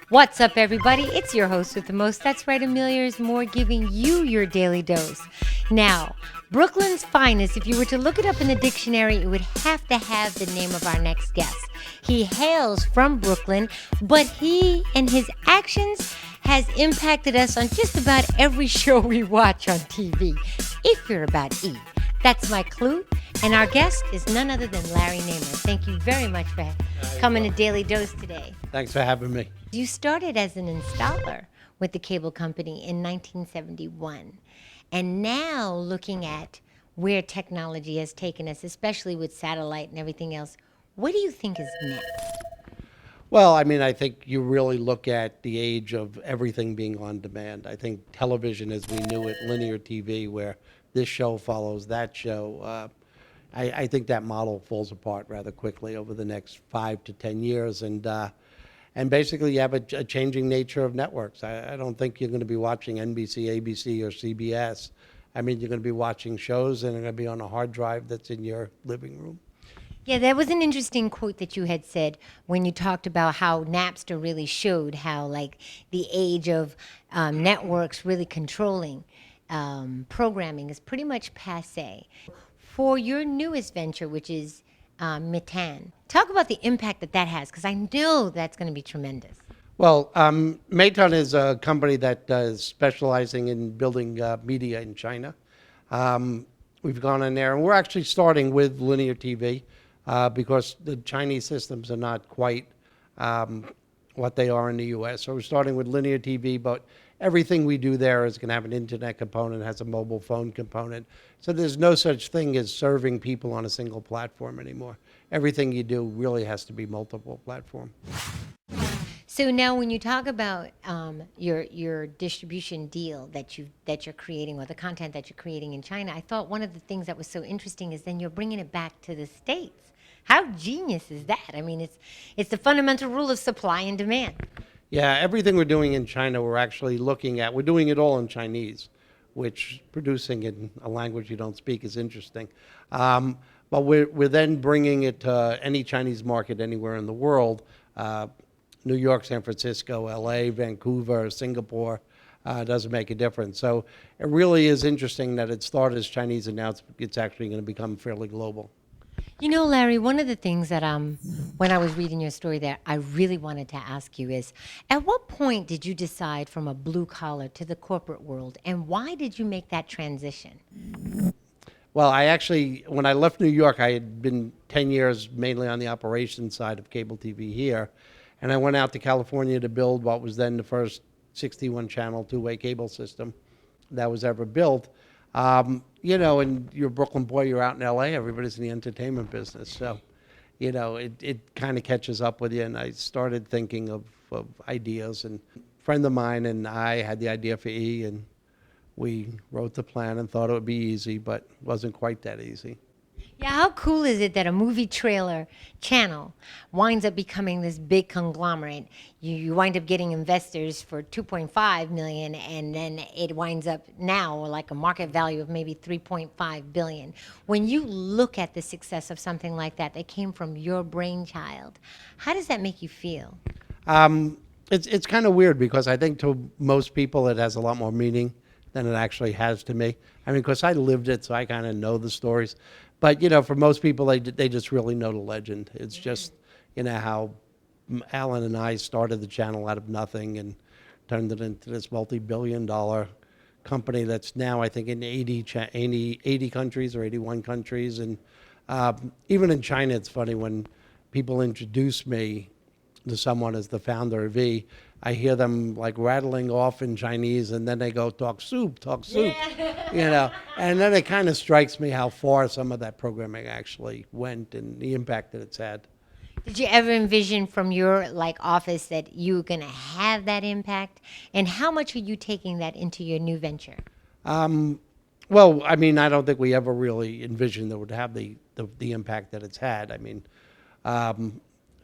What's up, everybody? It's your host with the most. That's right, Amelia is more, giving you your daily dose. Now, Brooklyn's finest, if you were to look it up in the dictionary, it would have to have the name of our next guest. He hails from Brooklyn, but he and his actions has impacted us on just about every show we watch on TV, if you're about E. That's my clue. And our guest is none other than Larry Namer. Thank you very much for coming to Daily Dose today. Thanks for having me. You started as an installer with the cable company in 1971. And now looking at where technology has taken us, especially with satellite and everything else, what do you think is next? Well, I think you really look at the age of everything being on demand. I think television as we knew it, linear TV, where this show follows that show, I think that model falls apart rather quickly over the next 5 to 10 years. And basically you have a changing nature of networks. I don't think you're going to be watching NBC, ABC, or CBS. You're going to be watching shows and they're going to be on a hard drive that's in your living room. Yeah, that was an interesting quote that you had said when you talked about how Napster really showed how, like, the age of networks really controlling programming is pretty much passe. For your newest venture, which is Meitan, talk about the impact that has, because I know that's going to be tremendous. Well, Meitan is a company that is specializing in building media in China. We've gone in there, and we're actually starting with linear TV because the Chinese systems are not quite what they are in the U.S. So we're starting with linear TV, but everything we do there is going to have an internet component, has a mobile phone component. So there's no such thing as serving people on a single platform anymore. Everything you do really has to be multiple platform. So now, when you talk about your distribution deal that you're creating, or the content that you're creating in China, I thought one of the things that was so interesting is then you're bringing it back to the States. How genius is that? I mean, it's the fundamental rule of supply and demand. Yeah, everything we're doing in China, we're doing it all in Chinese, which producing in a language you don't speak is interesting. But we're then bringing it to any Chinese market anywhere in the world. New York, San Francisco, LA, Vancouver, Singapore, doesn't make a difference. So it really is interesting that it started as Chinese and now it's actually going to become fairly global. You know, Larry, one of the things that when I was reading your story there, I really wanted to ask you is, at what point did you decide from a blue collar to the corporate world, and why did you make that transition? Well, when I left New York, I had been 10 years mainly on the operations side of cable TV here. And I went out to California to build what was then the first 61-channel two-way cable system that was ever built. And you're a Brooklyn boy, you're out in LA, everybody's in the entertainment business. So, it kind of catches up with you. And I started thinking of ideas. And a friend of mine and I had the idea for E, and we wrote the plan and thought it would be easy, but it wasn't quite that easy. Yeah, how cool is it that a movie trailer channel winds up becoming this big conglomerate? You wind up getting investors for $2.5 million, and then it winds up now like a market value of maybe $3.5 billion. When you look at the success of something like that came from your brainchild, how does that make you feel? It's kind of weird because I think to most people it has a lot more meaning than it actually has to me. Because I lived it, so I kind of know the stories. But, for most people, they just really know the legend. It's just, how Alan and I started the channel out of nothing and turned it into this multi-billion-dollar company that's now, I think, in 80 countries or 81 countries. And even in China, it's funny when people introduce me to someone as the founder of E, I hear them like rattling off in Chinese, and then they go, talk soup, yeah. And then it kind of strikes me how far some of that programming actually went and the impact that it's had. Did you ever envision from your office that you were going to have that impact? And how much are you taking that into your new venture? Well, I don't think we ever really envisioned that it would have the impact that it's had.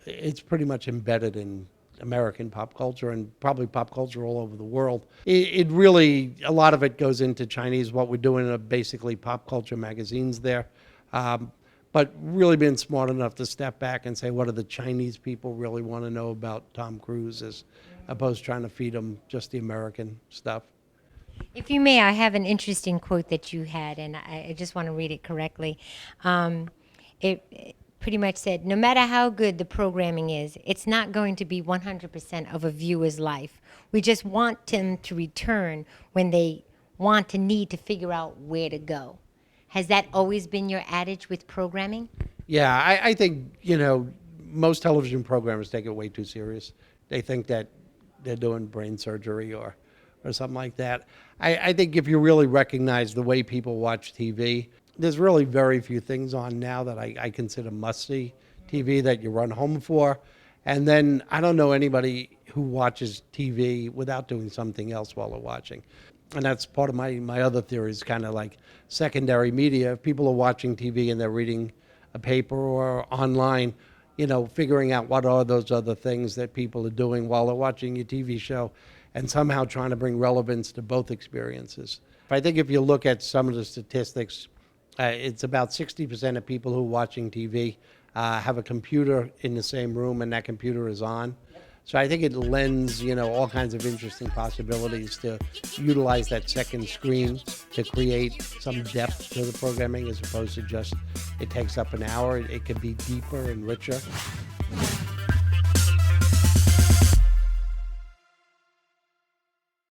It's pretty much embedded in American pop culture and probably pop culture all over the world. It really, a lot of it goes into Chinese. What we're doing are basically pop culture magazines there. But really being smart enough to step back and say, what do the Chinese people really want to know about Tom Cruise opposed to trying to feed them just the American stuff. If you may, I have an interesting quote that you had, and I just want to read it correctly. It pretty much said, no matter how good the programming is, it's not going to be 100% of a viewer's life. We just want them to return when they want to need to figure out where to go. Has that always been your adage with programming? Yeah, I think, most television programmers take it way too serious. They think that they're doing brain surgery or something like that. I think if you really recognize the way people watch TV, there's really very few things on now that I consider must-see TV that you run home for. And then I don't know anybody who watches TV without doing something else while they're watching. And that's part of my other theory is kind of like secondary media. If people are watching TV and they're reading a paper or online, figuring out what are those other things that people are doing while they're watching your TV show and somehow trying to bring relevance to both experiences. I think if you look at some of the statistics, it's about 60% of people who are watching TV have a computer in the same room and that computer is on. So I think it lends, all kinds of interesting possibilities to utilize that second screen to create some depth to the programming as opposed to just it takes up an hour. It can be deeper and richer.